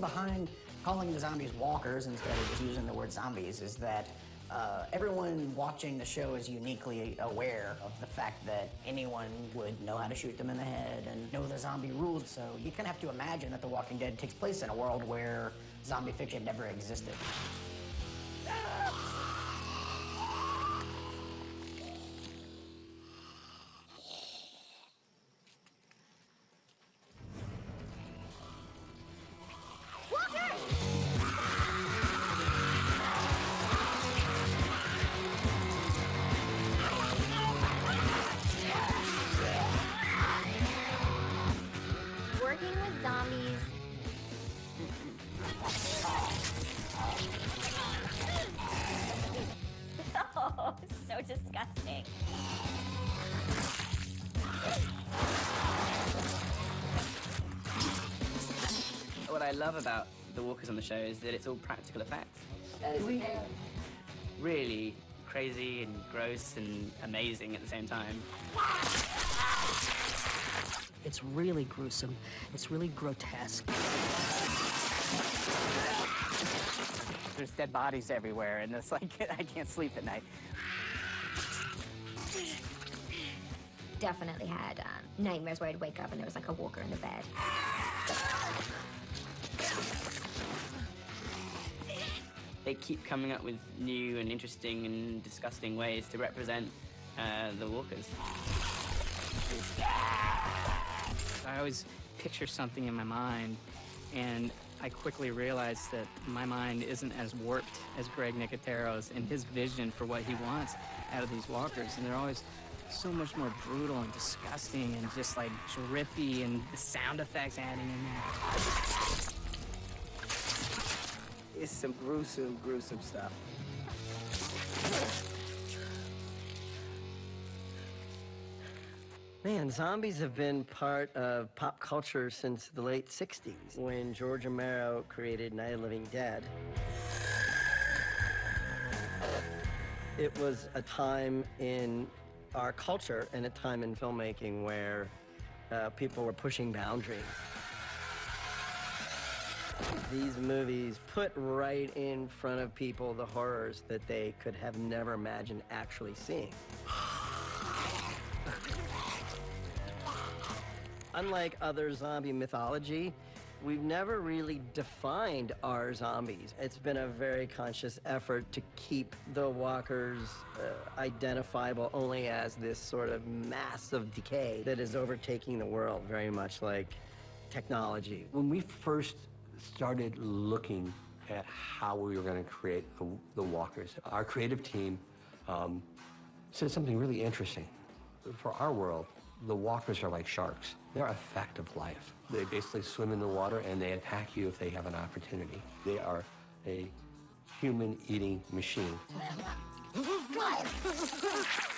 reason behind calling the zombies walkers instead of just using the word zombies is that everyone watching the show is uniquely aware of the fact that anyone would know how to shoot them in the head and know the zombie rules. So you kind of have to imagine that The Walking Dead takes place in a world where zombie fiction never existed. Working with zombies. Oh, so disgusting. What I love about the walkers on the show is that it's all practical effects. Really crazy and gross and amazing at the same time. It's really gruesome. It's really grotesque. There's dead bodies everywhere, and it's like, I can't sleep at night. Definitely had nightmares where I'd wake up and there was like a walker in the bed. They keep coming up with new and interesting and disgusting ways to represent the walkers. I always picture something in my mind, and I quickly realized that my mind isn't as warped as Greg Nicotero's in his vision for what he wants out of these walkers, and they're always so much more brutal and disgusting and just like drippy, and the sound effects adding in there. It's some gruesome, gruesome stuff. Man, zombies have been part of pop culture since the late 60s, when George Romero created Night of the Living Dead. It was a time in our culture and a time in filmmaking where people were pushing boundaries. These movies put right in front of people the horrors that they could have never imagined actually seeing. Unlike other zombie mythology, we've never really defined our zombies. It's been a very conscious effort to keep the walkers identifiable only as this sort of mass of decay that is overtaking the world, very much like technology. When we first started looking at how we were going to create the walkers, our creative team said something really interesting. For our world, the walkers are like sharks. They're a fact of life. They basically swim in the water and they attack you if they have an opportunity. They are a human-eating machine.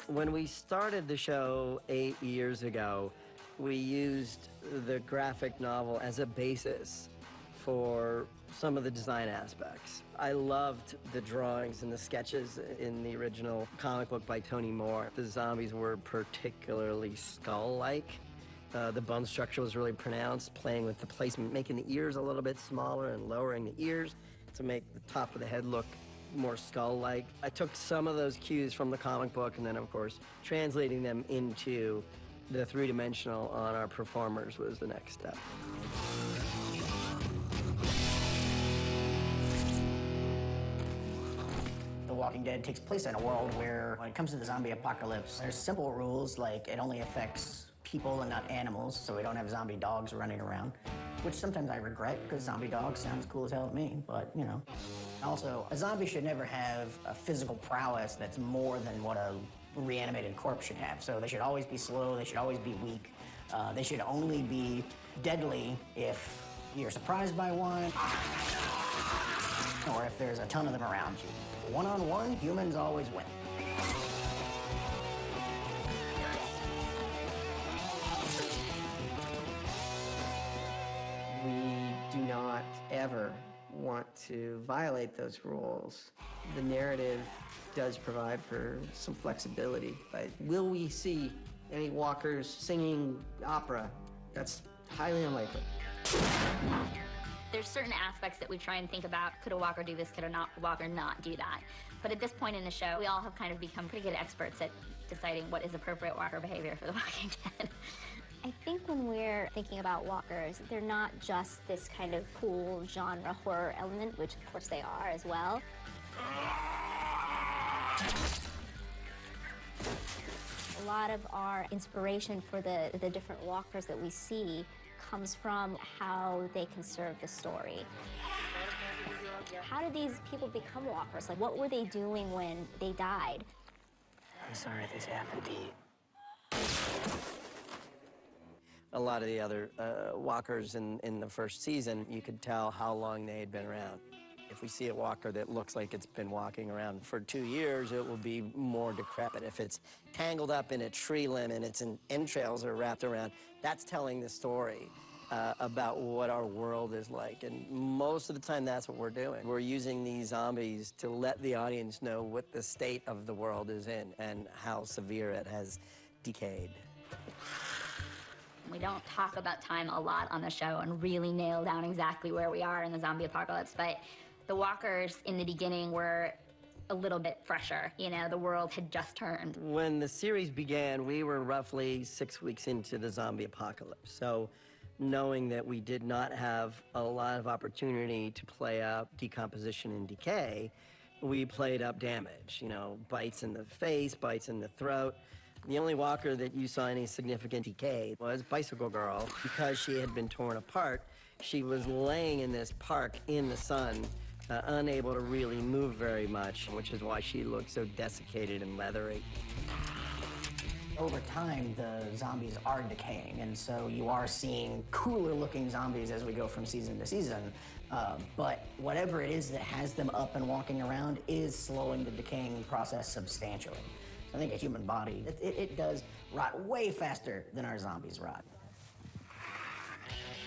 When we started the show 8 years ago, we used the graphic novel as a basis for some of the design aspects. I loved the drawings and the sketches in the original comic book by Tony Moore. The zombies were particularly skull-like. The bone structure was really pronounced, playing with the placement, making the ears a little bit smaller and lowering the ears to make the top of the head look more skull-like. I took some of those cues from the comic book and then, of course, translating them into the three-dimensional on our performers was the next step. The Walking Dead takes place in a world where, when it comes to the zombie apocalypse, there's simple rules like it only affects people and not animals, so we don't have zombie dogs running around, which sometimes I regret because zombie dogs sounds cool as hell to me, but you know. Also, a zombie should never have a physical prowess that's more than what a reanimated corpse should have. So they should always be slow, they should always be weak. They should only be deadly if you're surprised by one or if there's a ton of them around you. One-on-one, humans always win. We do not ever want to violate those rules. The narrative does provide for some flexibility, but will we see any walkers singing opera? That's highly unlikely. There's certain aspects that we try and think about. Could a walker do this? Could a walker not do that? But at this point in the show, we all have kind of become pretty good experts at deciding what is appropriate walker behavior for The Walking Dead. I think when we're thinking about walkers, they're not just this kind of cool genre horror element, which of course they are as well. A lot of our inspiration for the different walkers that we see comes from how they can serve the story. How did these people become walkers? Like, what were they doing when they died? I'm sorry this happened to you. A lot of the other walkers in the first season, you could tell how long they had been around. If we see a walker that looks like it's been walking around for 2 years, it will be more decrepit. If it's tangled up in a tree limb and its entrails are wrapped around, that's telling the story about what our world is like. And most of the time, that's what we're doing. We're using these zombies to let the audience know what the state of the world is in and how severe it has decayed. We don't talk about time a lot on the show and really nail down exactly where we are in the zombie apocalypse, but the walkers in the beginning were a little bit fresher. You know, the world had just turned. When the series began, we were roughly 6 weeks into the zombie apocalypse. So knowing that we did not have a lot of opportunity to play up decomposition and decay, we played up damage. You know, bites in the face, bites in the throat. The only walker that you saw any significant decay was Bicycle Girl. Because she had been torn apart, she was laying in this park in the sun, unable to really move very much, which is why she looked so desiccated and leathery. Over time, the zombies are decaying, and so you are seeing cooler-looking zombies as we go from season to season. But whatever it is that has them up and walking around is slowing the decaying process substantially. I think a human body, it does rot way faster than our zombies rot.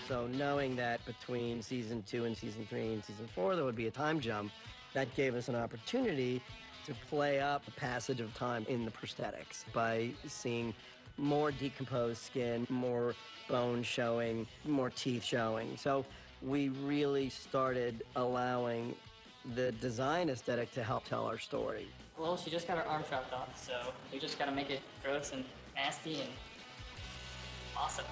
So knowing that between season 2 and season 3 and season 4 there would be a time jump, that gave us an opportunity to play up the passage of time in the prosthetics by seeing more decomposed skin, more bone showing, more teeth showing. So we really started allowing the design aesthetic to help tell our story. Well, she just got her arm chopped off, so we just gotta make it gross and nasty and awesome.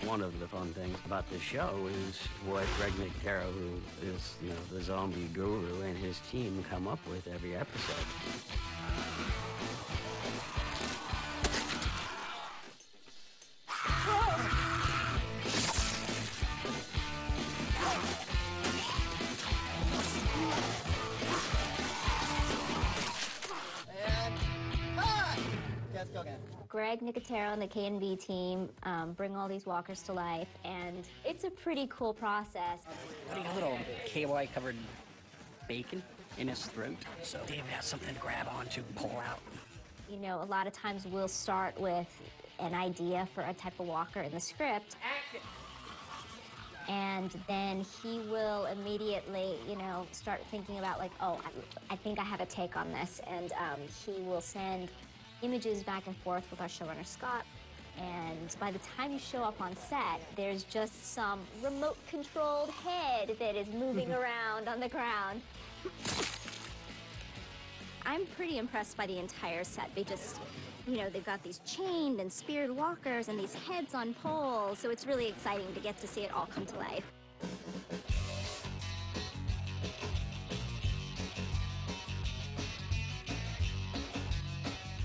One of the fun things about this show is what Greg Nicotero, who is, you know, the zombie guru, and his team come up with every episode. Greg Nicotero and the K&B team bring all these walkers to life, and it's a pretty cool process. Putting a little KY-covered bacon in his throat, so David has something to grab onto and pull out. You know, a lot of times we'll start with an idea for a type of walker in the script, and then he will immediately, you know, start thinking about like, oh, I think I have a take on this, and he will send images back and forth with our showrunner, Scott, and by the time you show up on set, there's just some remote-controlled head that is moving around on the ground. I'm pretty impressed by the entire set. They just, you know, they've got these chained and speared walkers and these heads on poles, so it's really exciting to get to see it all come to life.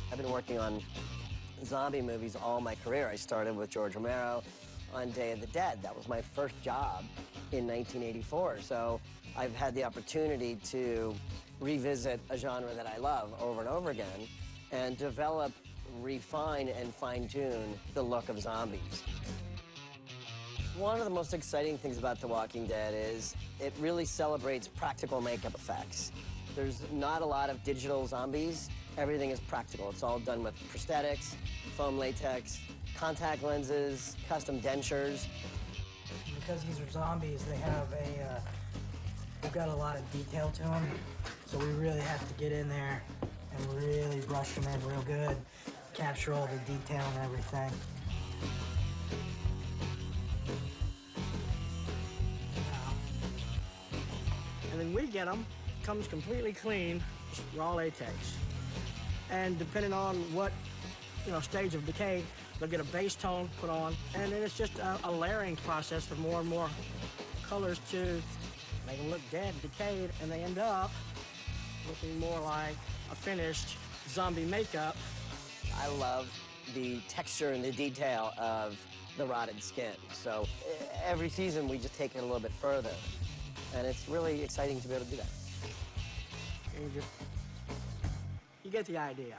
I've been working on zombie movies all my career. I started with George Romero on Day of the Dead. That was my first job in 1984. So I've had the opportunity to revisit a genre that I love over and over again and develop, refine, and fine-tune the look of zombies. One of the most exciting things about The Walking Dead is it really celebrates practical makeup effects. There's not a lot of digital zombies. Everything is practical. It's all done with prosthetics, foam latex, contact lenses, custom dentures. Because these are zombies, they've got a lot of detail to them. So we really have to get in there and really brush them in real good, capture all the detail and everything. And then we get them, comes completely clean, just raw latex. And depending on what, stage of decay, they'll get a base tone put on, and then it's just a layering process for more and more colors to make them look dead, decayed, and they end up looking more like a finished zombie makeup. I love the texture and the detail of the rotted skin. So every season we just take it a little bit further. And it's really exciting to be able to do that. And you get the idea.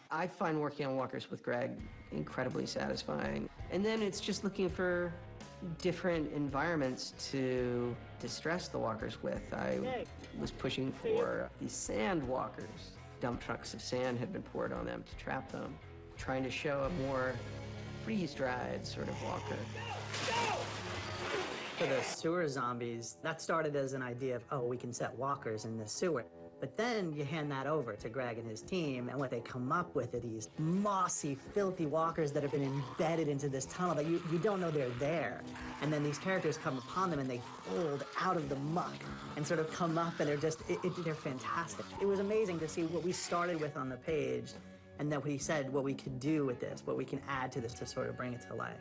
I find working on walkers with Greg incredibly satisfying. And then it's just looking for different environments to distress the walkers with. I was pushing for these sand walkers. Dump trucks of sand had been poured on them to trap them, trying to show a more freeze-dried sort of walker. For the sewer zombies, that started as an idea of, oh, we can set walkers in the sewer. But then you hand that over to Greg and his team, and what they come up with are these mossy, filthy walkers that have been embedded into this tunnel that you don't know they're there. And then these characters come upon them and they fold out of the muck and sort of come up, and they're just, they're fantastic. It was amazing to see what we started with on the page, and then what he said, what we could do with this, what we can add to this to sort of bring it to life.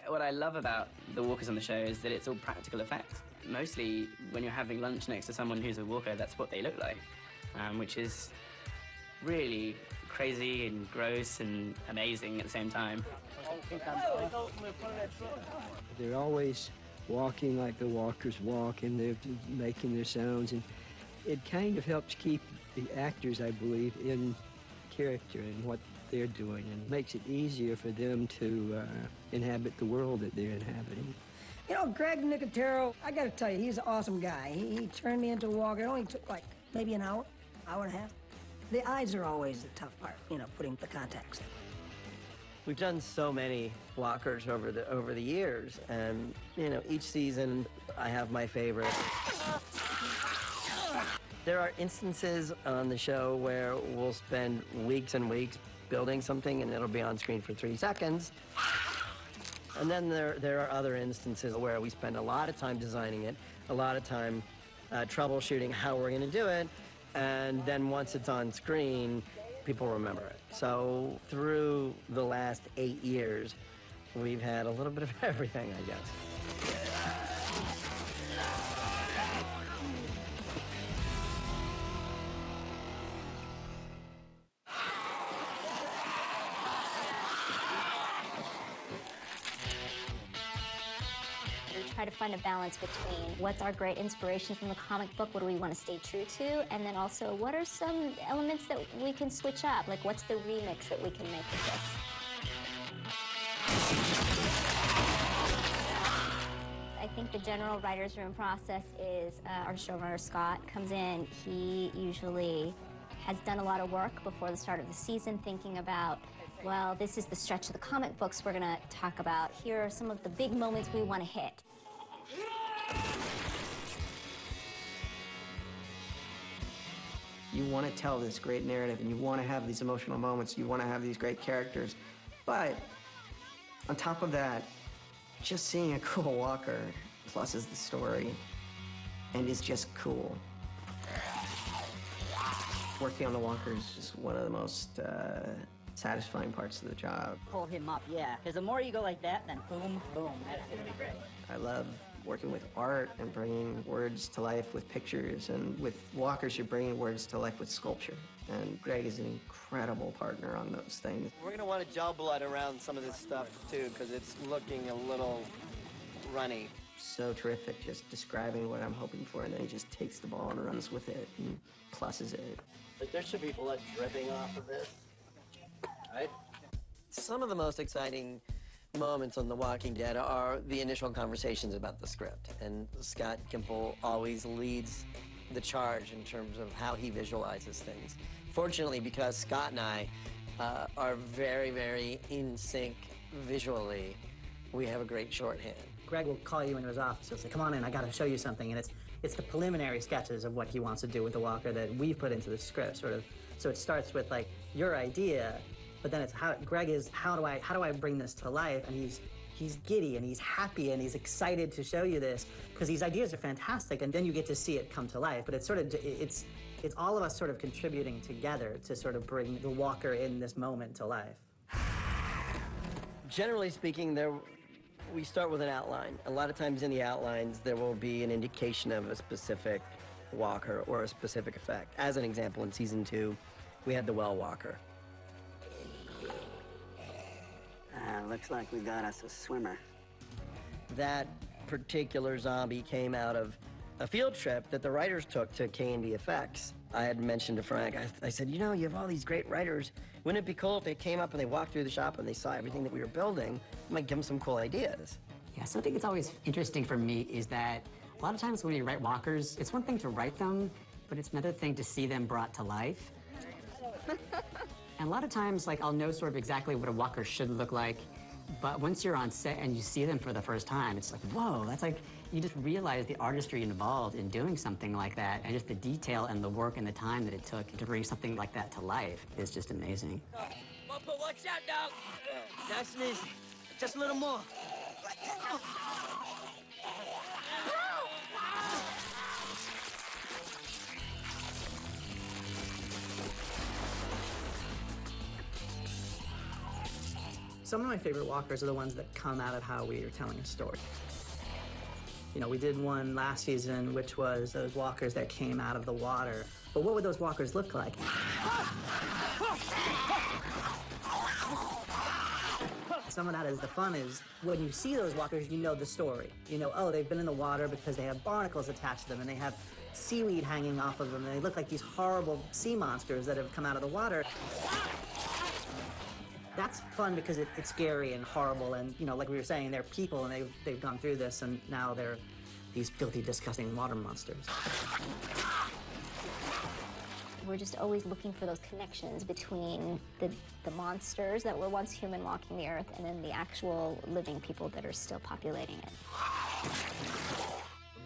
What I love about the walkers on the show is that it's all practical effects. Mostly, when you're having lunch next to someone who's a walker, that's what they look like, which is really crazy and gross and amazing at the same time. They're always walking like the walkers walk, and they're making their sounds, and it kind of helps keep the actors, I believe, in character and what they're doing, and makes it easier for them to inhabit the world that they're inhabiting. You know, Greg Nicotero, I gotta tell you, he's an awesome guy. He turned me into a walker. It only took like maybe an hour and a half. The eyes are always the tough part, putting the contacts in. We've done so many walkers over the years, and each season I have my favorite. There are instances on the show where we'll spend weeks and weeks building something, and it'll be on screen for 3 seconds. And then there are other instances where we spend a lot of time designing it, a lot of time troubleshooting how we're going to do it, and then once it's on screen, people remember it. So through the last 8 years, we've had a little bit of everything, I guess. Try to find a balance between what's our great inspiration from the comic book, what do we want to stay true to, and then also what are some elements that we can switch up, like what's the remix that we can make with this. I think the general writer's room process is our showrunner, Scott, comes in. He usually has done a lot of work before the start of the season, thinking about, well, this is the stretch of the comic books we're going to talk about. Here are some of the big moments we want to hit. You want to tell this great narrative, and you want to have these emotional moments, you want to have these great characters, but on top of that, just seeing a cool walker pluses the story and is just cool. Working on the walkers is one of the most satisfying parts of the job. Pull him up, yeah. Because the more you go like that, then boom, boom. That's gonna be great. I love working with art and bringing words to life with pictures, and with walkers, you're bringing words to life with sculpture. And Greg is an incredible partner on those things. We're going to want to gel blood around some of this stuff, too, because it's looking a little runny. So terrific, just describing what I'm hoping for, and then he just takes the ball and runs with it and pluses it. Like, there should be blood dripping off of this, right? Some of the most exciting moments on The Walking Dead are the initial conversations about the script, and Scott Gimple always leads the charge in terms of how he visualizes things. Fortunately, because Scott and I are very, very in sync visually, we have a great shorthand. Greg will call you into his office. He'll say, come on in, I got to show you something. And it's it's the preliminary sketches of what he wants to do with the walker that we've put into the script, sort of. So it starts with like your idea, but then it's how Greg is, how do I bring this to life? And he's giddy and he's happy and he's excited to show you this because these ideas are fantastic, and then you get to see it come to life. But it's sort of, it's all of us sort of contributing together to sort of bring the walker in this moment to life. Generally speaking, we start with an outline. A lot of times in the outlines, there will be an indication of a specific walker or a specific effect. As an example, in season 2, we had the well walker. Looks like we got us a swimmer. That particular zombie came out of a field trip that the writers took to K&D Effects. I had mentioned to Frank, I said, you know, you have all these great writers. Wouldn't it be cool if they came up and they walked through the shop and they saw everything that we were building? It might give them some cool ideas. Yeah, something that's always interesting for me is that a lot of times when you write walkers, it's one thing to write them, but it's another thing to see them brought to life. And a lot of times, like, I'll know sort of exactly what a walker should look like, but once you're on set and you see them for the first time, it's like, whoa, that's like, you just realize the artistry involved in doing something like that, and just the detail and the work and the time that it took to bring something like that to life is just amazing. Mopo, watch out, dog. Nice and easy. Just a little more. Some of my favorite walkers are the ones that come out of how we are telling a story. You know, we did one last season, which was those walkers that came out of the water. But what would those walkers look like? Some of that is the fun is when you see those walkers, you know the story. You know, oh, they've been in the water because they have barnacles attached to them and they have seaweed hanging off of them and they look like these horrible sea monsters that have come out of the water. That's fun because it's scary and horrible, and you know, like we were saying, they're people and they've gone through this, and now they're these filthy, disgusting water monsters. We're just always looking for those connections between the monsters that were once human walking the earth and then the actual living people that are still populating it.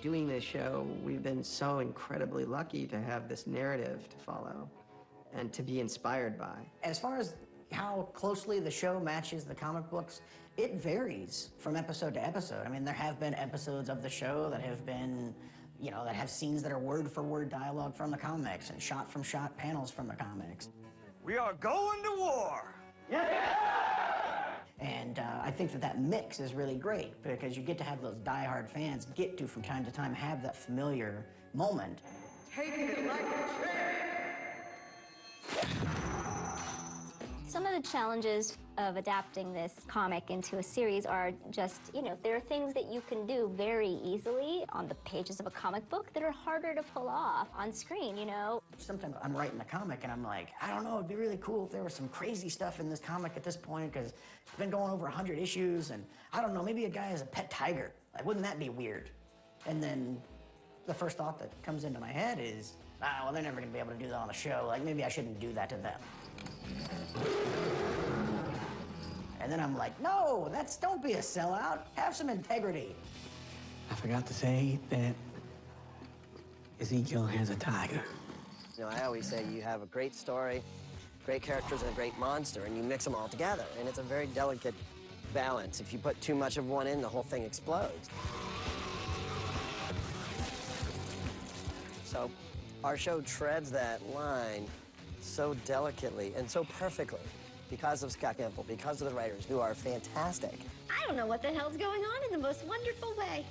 Doing this show, we've been so incredibly lucky to have this narrative to follow and to be inspired by. As far as how closely the show matches the comic books, it varies from episode to episode. I mean, there have been episodes of the show that have been, you know, that have scenes that are word-for-word dialogue from the comics and shot-from-shot panels from the comics. We are going to war! Yeah! And I think that mix is really great because you get to have those diehard fans get to, from time to time, have that familiar moment. Take it like a champ! Some of the challenges of adapting this comic into a series are just, you know, there are things that you can do very easily on the pages of a comic book that are harder to pull off on screen, you know? Sometimes I'm writing a comic and I'm like, I don't know, it'd be really cool if there was some crazy stuff in this comic at this point because it's been going over 100 issues and I don't know, maybe a guy has a pet tiger. Like, wouldn't that be weird? And then the first thought that comes into my head is, well, they're never gonna be able to do that on the show. Like, maybe I shouldn't do that to them. And then I'm like, no, don't be a sellout. Have some integrity. I forgot to say that Ezekiel has a tiger. You know, I always say you have a great story, great characters, and a great monster, and you mix them all together. And it's a very delicate balance. If you put too much of one in, the whole thing explodes. So our show treads that line so delicately and so perfectly because of Scott Gimple, because of the writers who are fantastic. I don't know what the hell's going on in the most wonderful way.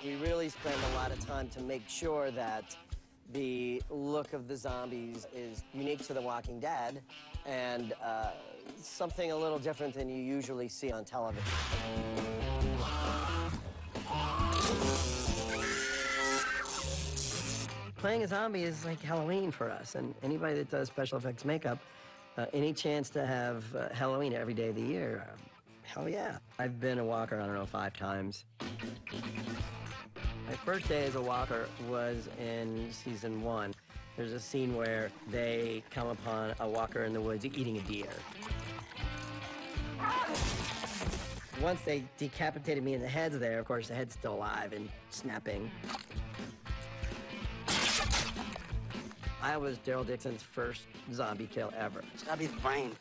We really spend a lot of time to make sure that the look of the zombies is unique to The Walking Dead and something a little different than you usually see on television. Playing a zombie is like Halloween for us, and anybody that does special effects makeup, any chance to have Halloween every day of the year, hell yeah. I've been a walker, I don't know, 5 times. My first day as a walker was in season 1. There's a scene where they come upon a walker in the woods eating a deer. Once they decapitated me in the heads there, of course, the head's still alive and snapping. I was Daryl Dixon's first zombie kill ever. It's gotta be the brain.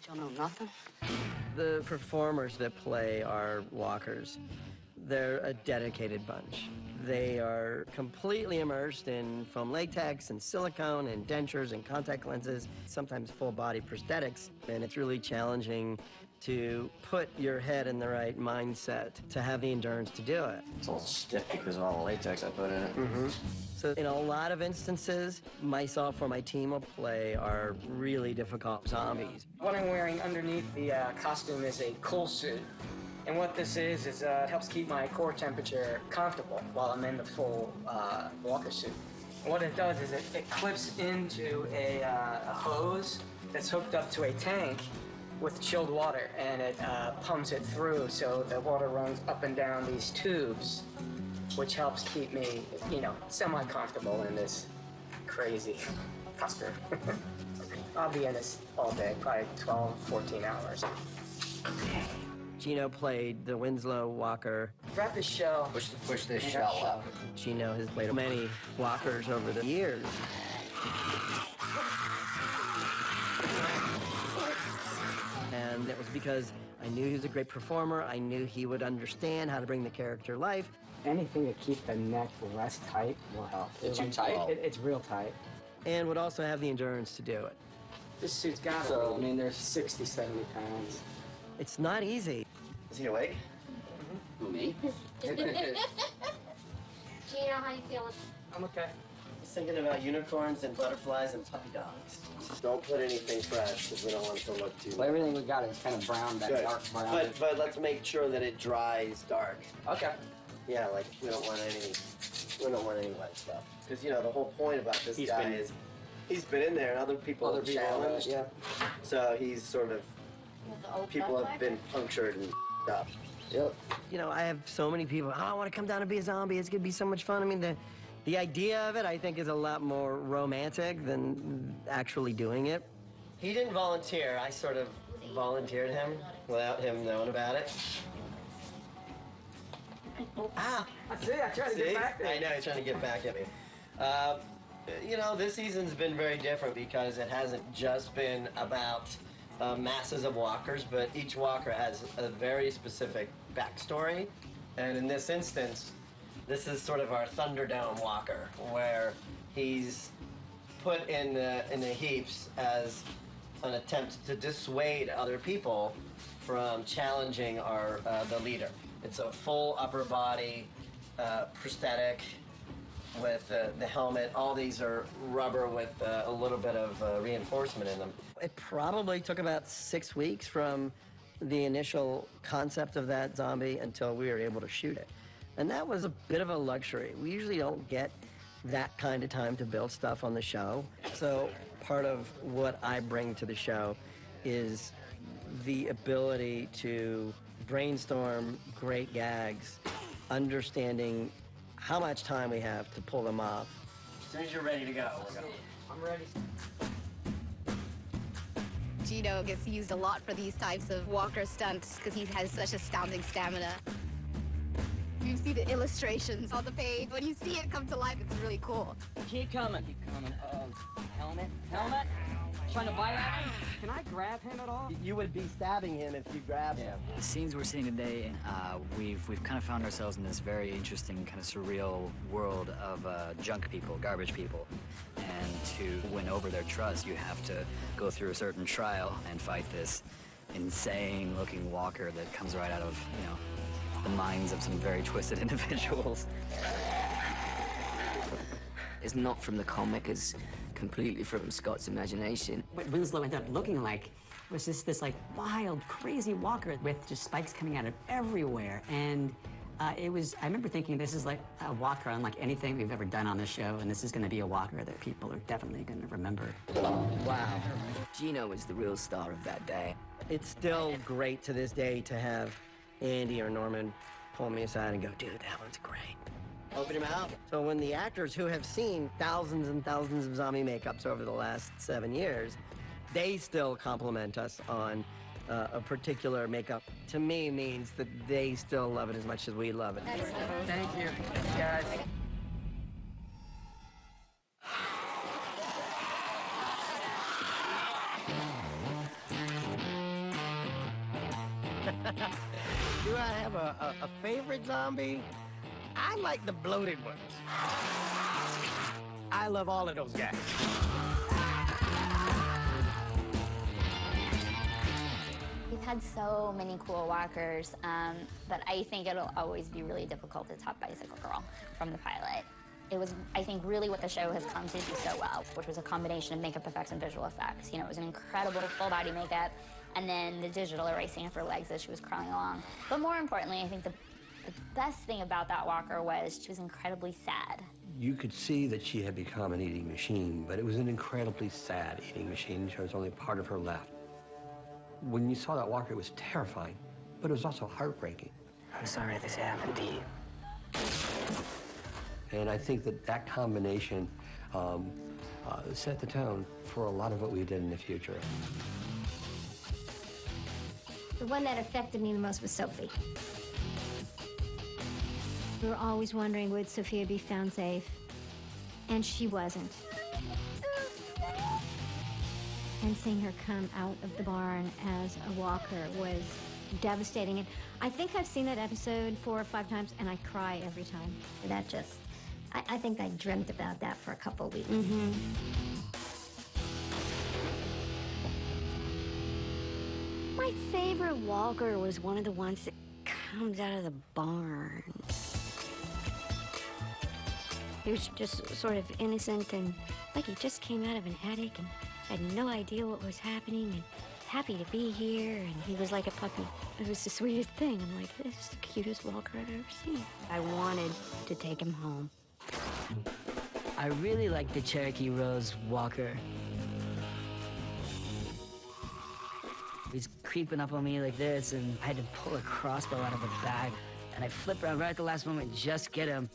Y'all know nothing? The performers that play our walkers, they're a dedicated bunch. They are completely immersed in foam latex and silicone and dentures and contact lenses, sometimes full-body prosthetics, and it's really challenging to put your head in the right mindset to have the endurance to do it. It's all stiff because of all the latex I put in it. So in a lot of instances, myself or my team will play our really difficult zombies. What I'm wearing underneath the costume is a cool suit. And what this is it helps keep my core temperature comfortable while I'm in the full walker suit. What it does is it clips into a hose that's hooked up to a tank with chilled water, and it pumps it through so the water runs up and down these tubes, which helps keep me, semi-comfortable in this crazy costume. I'll be in this all day, probably 12, 14 hours. Gino played the Winslow Walker. Throughout the show, push this shell up. Gino has played many walkers over the years. And it was because I knew he was a great performer. I knew he would understand how to bring the character life. Anything to keep the neck less tight will help. It's too tight? It's real tight. And would also have the endurance to do it. This suit's got So, I mean, there's 60, 70 pounds. It's not easy. Is he awake? Who, me? Gino, how you feeling? I'm okay. I was thinking about unicorns and butterflies and puppy dogs. Just don't put anything fresh because we don't want it to look too... Well, everything we got is kind of brown, that Good. dark brown. But let's make sure that it dries dark. Okay. Yeah, like we don't want any wet stuff. Because the whole point about this guy is he's been in there and other people have challenged. Yeah. So he's sort of people have been punctured and up. Yep. I have so many people. Oh, I want to come down and be a zombie. It's gonna be so much fun. I mean, the idea of it, I think, is a lot more romantic than actually doing it. He didn't volunteer. I sort of volunteered him without him knowing about it. Ah! I tried to get back there. I know, he's trying to get back at me. This season's been very different because it hasn't just been about masses of walkers, but each walker has a very specific backstory. And in this instance, this is sort of our Thunderdome walker, where he's put in the heaps as an attempt to dissuade other people from challenging the leader. It's a full upper body prosthetic with the helmet. All these are rubber with a little bit of reinforcement in them. It probably took about 6 weeks from the initial concept of that zombie until we were able to shoot it. And that was a bit of a luxury. We usually don't get that kind of time to build stuff on the show. So part of what I bring to the show is the ability to brainstorm great gags, understanding how much time we have to pull them off. As soon as you're ready to go, we're going. I'm ready. Gino gets used a lot for these types of walker stunts because he has such astounding stamina. You see the illustrations on the page. When you see it come to life, it's really cool. Keep coming. Helmet. Trying to bite at him. Can I grab him at all? You would be stabbing him if you grabbed him. The scenes we're seeing today, we've kind of found ourselves in this very interesting, kind of surreal world of junk people, garbage people. And to win over their trust, you have to go through a certain trial and fight this insane-looking walker that comes right out of, the minds of some very twisted individuals. It's not from the comic, it's completely from Scott's imagination. What Winslow ended up looking like was just this wild, crazy walker with just spikes coming out of everywhere. And I remember thinking this is like a walker unlike anything we've ever done on this show, and this is gonna be a walker that people are definitely gonna remember. Wow. Gino was the real star of that day. It's still great to this day to have Andy or Norman pull me aside and go, dude, that one's great. Open your mouth. So when the actors who have seen thousands and thousands of zombie makeups over the last 7 years, they still compliment us on a particular makeup, to me means that they still love it as much as we love it. Thank you. Thanks, guys. Do I have a favorite zombie? I like the bloated ones. I love all of those guys. We've had so many cool walkers that I think it'll always be really difficult to top Bicycle Girl from the pilot. It was, I think, really what the show has come to do so well, which was a combination of makeup effects and visual effects. You know, it was an incredible full-body makeup, and then the digital erasing of her legs as she was crawling along. But more importantly, I think the best thing about that walker was she was incredibly sad. You could see that she had become an eating machine, but it was an incredibly sad eating machine. There was only part of her left. When you saw that walker, it was terrifying, but it was also heartbreaking. I'm sorry this happened to you. And I think that that combination set the tone for a lot of what we did in the future. The one that affected me the most was Sophie. We were always wondering, would Sophia be found safe? And she wasn't. And seeing her come out of the barn as a walker was devastating. And I think I've seen that episode 4 or 5 times, and I cry every time. That just, I think I dreamt about that for a couple of weeks. My favorite walker was one of the ones that comes out of the barn. He was just sort of innocent and like he just came out of an attic and had no idea what was happening and happy to be here. And he was like a puppy. It was the sweetest thing. I'm like, this is the cutest walker I've ever seen. I wanted to take him home. I really like the Cherokee Rose walker. He's creeping up on me like this, and I had to pull a crossbow out of a bag, and I flip around right at the last moment, just get him.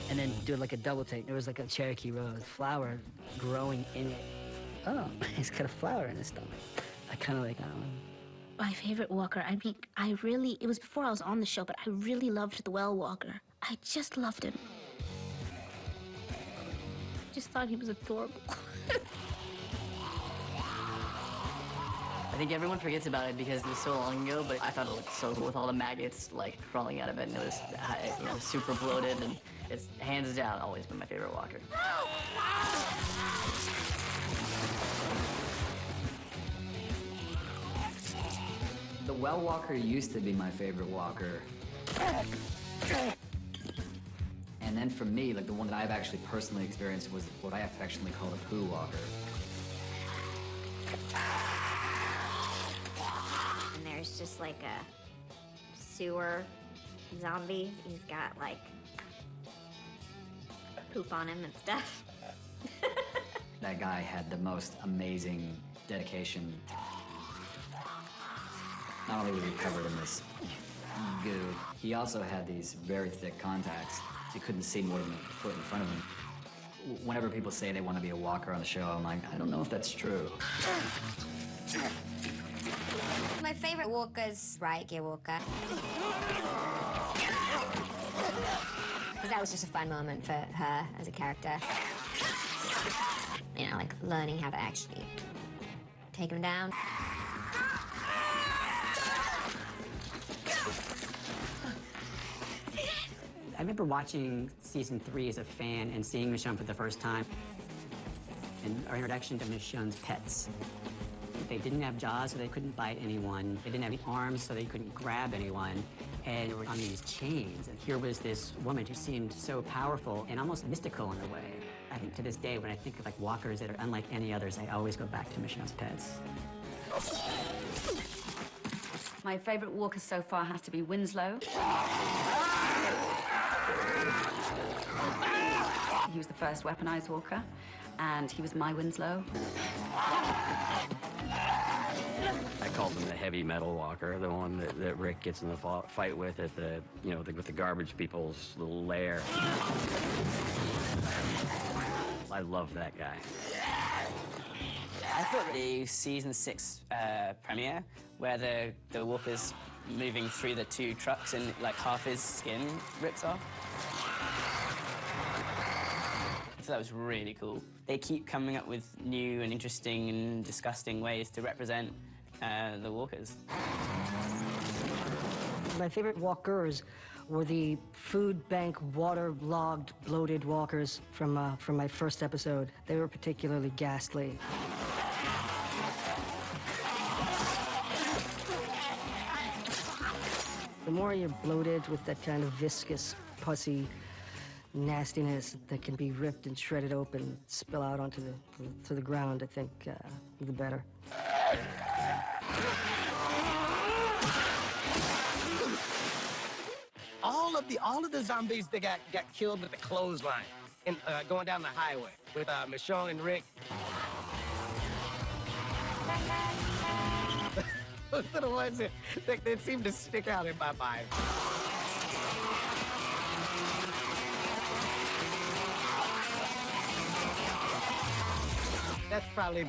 And then do like a double take. There was like a Cherokee Rose flower growing in it. Oh, he's got a flower in his stomach. I kind of like that one. My favorite walker, I mean, it was before I was on the show, but I really loved the well walker. I just loved him. Just thought he was adorable. I think everyone forgets about it because it was so long ago, but I thought it looked so cool with all the maggots like crawling out of it, and it was super bloated, and it's hands down always been my favorite walker. The well walker used to be my favorite walker. And then for me, like the one that I've actually personally experienced was what I affectionately call the poo walker. And there's just like a sewer zombie. He's got like poop on him and stuff. That guy had the most amazing dedication. Not only was he covered in this goo, he also had these very thick contacts. So you couldn't see more than a foot in front of him. Whenever people say they want to be a walker on the show, I'm like, I don't know if that's true. My favorite walker is Riot Gear Walker. Because that was just a fun moment for her as a character. You know, like learning how to actually take him down. I remember watching season 3 as a fan and seeing Michonne for the first time. And our introduction to Michonne's pets. They didn't have jaws, so they couldn't bite anyone. They didn't have any arms, so they couldn't grab anyone. And they were on these chains. And here was this woman who seemed so powerful and almost mystical in a way. I think to this day, when I think of like walkers that are unlike any others, I always go back to Michonne's pets. My favorite walker so far has to be Winslow. He was the first weaponized walker, and he was my Winslow. I call him the heavy metal walker, the one that Rick gets in the fight with at the, with the garbage people's little lair. I love that guy. I thought the season 6 premiere, where the walker's moving through the 2 trucks and like half his skin rips off. So that was really cool. They keep coming up with new and interesting and disgusting ways to represent the walkers. My favorite walkers were the food bank, water-logged, bloated walkers from my first episode. They were particularly ghastly. The more you're bloated with that kind of viscous, pussy nastiness that can be ripped and shredded open, spill out onto the ground, I think, the better. All of the zombies that got killed with the clothesline and going down the highway with Michonne and Rick. Those are the ones that seem to stick out in my mind. That's probably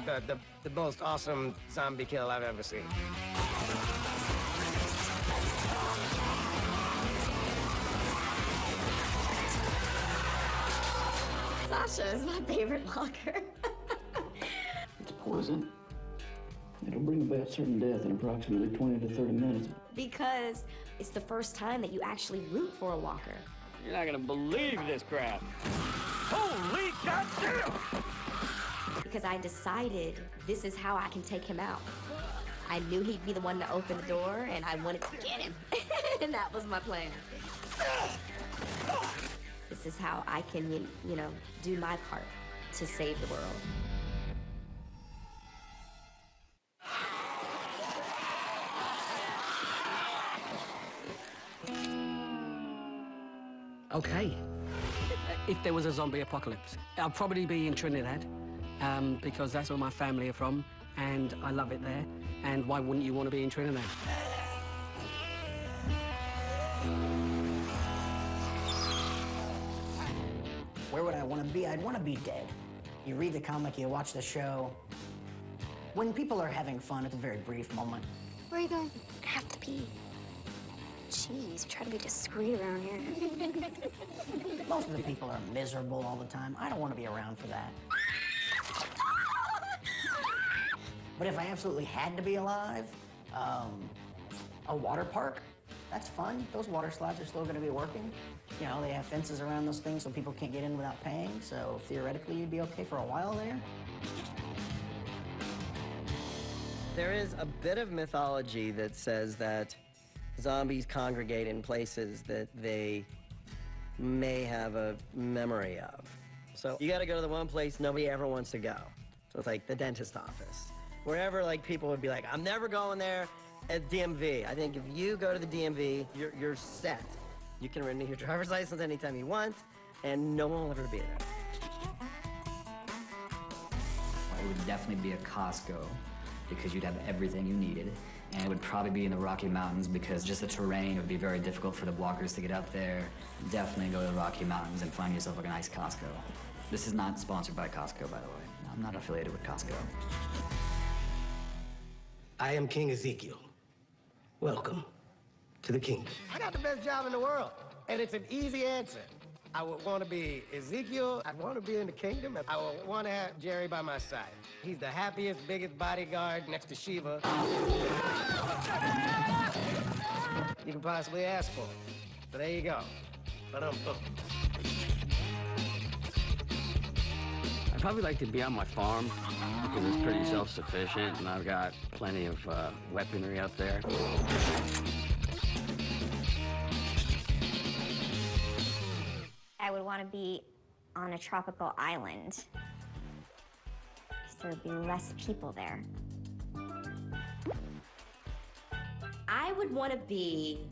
the most awesome zombie kill I've ever seen. Sasha is my favorite walker. It's poison. It'll bring about certain death in approximately 20 to 30 minutes. Because it's the first time that you actually root for a walker. You're not gonna believe this crap. Holy goddamn! Because I decided this is how I can take him out. I knew he'd be the one to open the door, and I wanted to get him. And that was my plan. This is how I can, do my part to save the world. Okay. If there was a zombie apocalypse, I'll probably be in Trinidad, because that's where my family are from, and I love it there. And why wouldn't you want to be in Trinidad? Where would I want to be? I'd want to be dead. You read the comic, you watch the show. When people are having fun, it's a very brief moment. Where are you going? I have to pee. Jeez, try to be discreet around here. Most of the people are miserable all the time. I don't want to be around for that. But if I absolutely had to be alive, a water park, that's fun. Those water slides are still going to be working. They have fences around those things so people can't get in without paying, so theoretically you'd be okay for a while there. There is a bit of mythology that says that zombies congregate in places that they may have a memory of. So you gotta go to the one place nobody ever wants to go. So it's like the dentist office. Wherever people would be like, I'm never going there at DMV. I think if you go to the DMV, you're set. You can renew your driver's license anytime you want, and no one will ever be there. It would definitely be a Costco because you'd have everything you needed. And it would probably be in the Rocky Mountains because just the terrain would be very difficult for the walkers to get up there. Definitely go to the Rocky Mountains and find yourself like a nice Costco. This is not sponsored by Costco, by the way. I'm not affiliated with Costco. I am King Ezekiel. Welcome to the kingdom. I got the best job in the world, and it's an easy answer. I would want to be Ezekiel. I'd want to be in the kingdom. I would want to have Jerry by my side. He's the happiest, biggest bodyguard next to Shiva you can possibly ask for. So there you go. Ba-dum-bum. I'd probably like to be on my farm because it's pretty self-sufficient and I've got plenty of weaponry up there. I would want to be on a tropical island. There would be less people there. I would want to be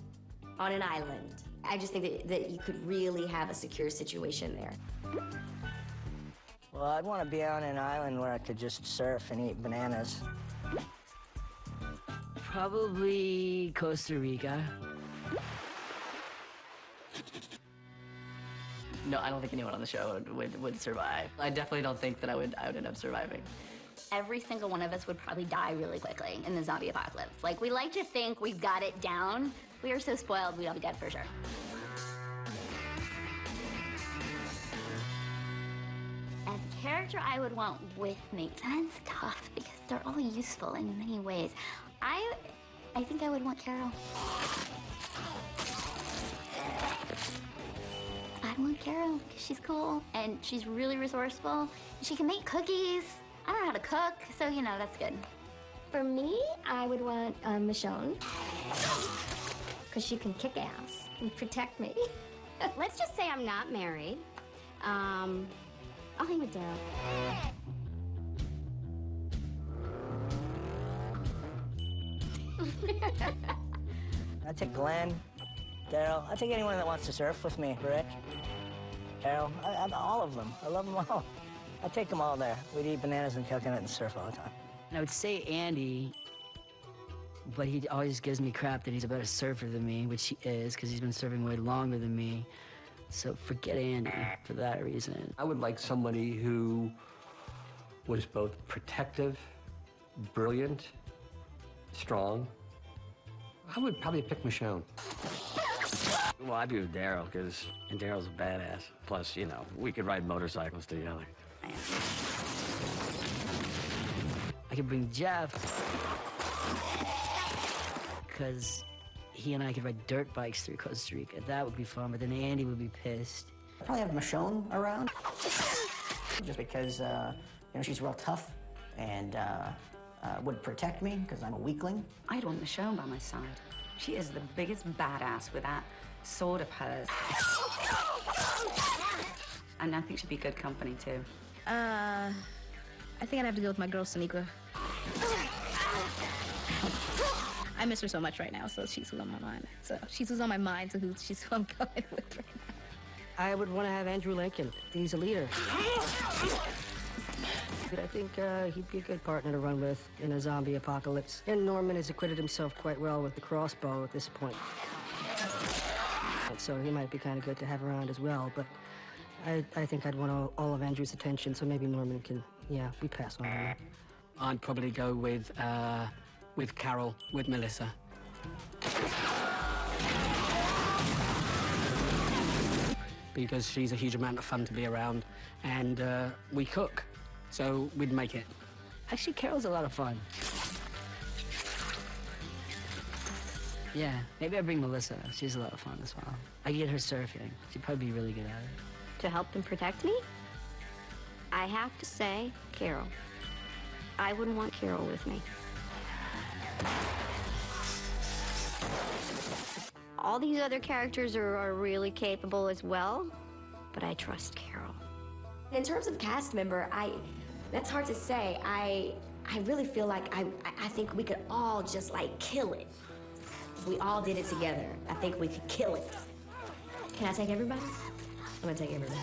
on an island. I just think that you could really have a secure situation there. Well, I'd want to be on an island where I could just surf and eat bananas. Probably Costa Rica. No, I don't think anyone on the show would survive. I definitely don't think that I would end up surviving. Every single one of us would probably die really quickly in the zombie apocalypse. Like, we like to think we've got it down. We are so spoiled, we'd all be dead for sure. And the character I would want with me, that's tough because they're all useful in many ways. I think I would want Carol. I'd want Carol because she's cool and she's really resourceful. She can make cookies. I don't know how to cook, so, you know, that's good. For me, I would want Michonne, because she can kick ass and protect me. Let's just say I'm not married. I'll hang with Daryl. I take Glenn, Daryl. I take anyone that wants to surf with me. Rick, Carol, all of them. I love them all. I take them all there. We'd eat bananas and coconut and surf all the time. I would say Andy, but he always gives me crap that he's a better surfer than me, which he is, because he's been surfing way longer than me. So forget Andy for that reason. I would like somebody who was both protective, brilliant, strong. I would probably pick Michonne. Well, I'd be with Daryl, and Daryl's a badass. Plus, you know, we could ride motorcycles together. I could bring Jeff, because he and I could ride dirt bikes through Costa Rica. That would be fun, but then Andy would be pissed. I'd probably have Michonne around, just because, you know, she's real tough and would protect me, because I'm a weakling. I'd want Michonne by my side. She is the biggest badass with that sword of hers. And I think she'd be good company, too. I think I'd have to go with my girl, Sonequa. I miss her so much right now, so she's who's on my mind. So she's who's on my mind, so she's who I'm going with right now. I would want to have Andrew Lincoln. He's a leader. I think he'd be a good partner to run with in a zombie apocalypse. And Norman has acquitted himself quite well with the crossbow at this point. And so he might be kind of good to have around as well, but I think I'd want all of Andrew's attention, so maybe Norman can, yeah, we pass on Norman. I'd probably go with Carol, with Melissa. Because she's a huge amount of fun to be around, and we cook, so we'd make it. Actually, Carol's a lot of fun. Yeah, maybe I'd bring Melissa. She's a lot of fun as well. I could get her surfing. She'd probably be really good at it. To help and protect me, I have to say Carol. I wouldn't want Carol with me. All these other characters are really capable as well, but I trust Carol. In terms of cast member, that's hard to say. I really feel like I think we could all just like kill it. If we all did it together, I think we could kill it. Can I take everybody? I'm gonna take everybody.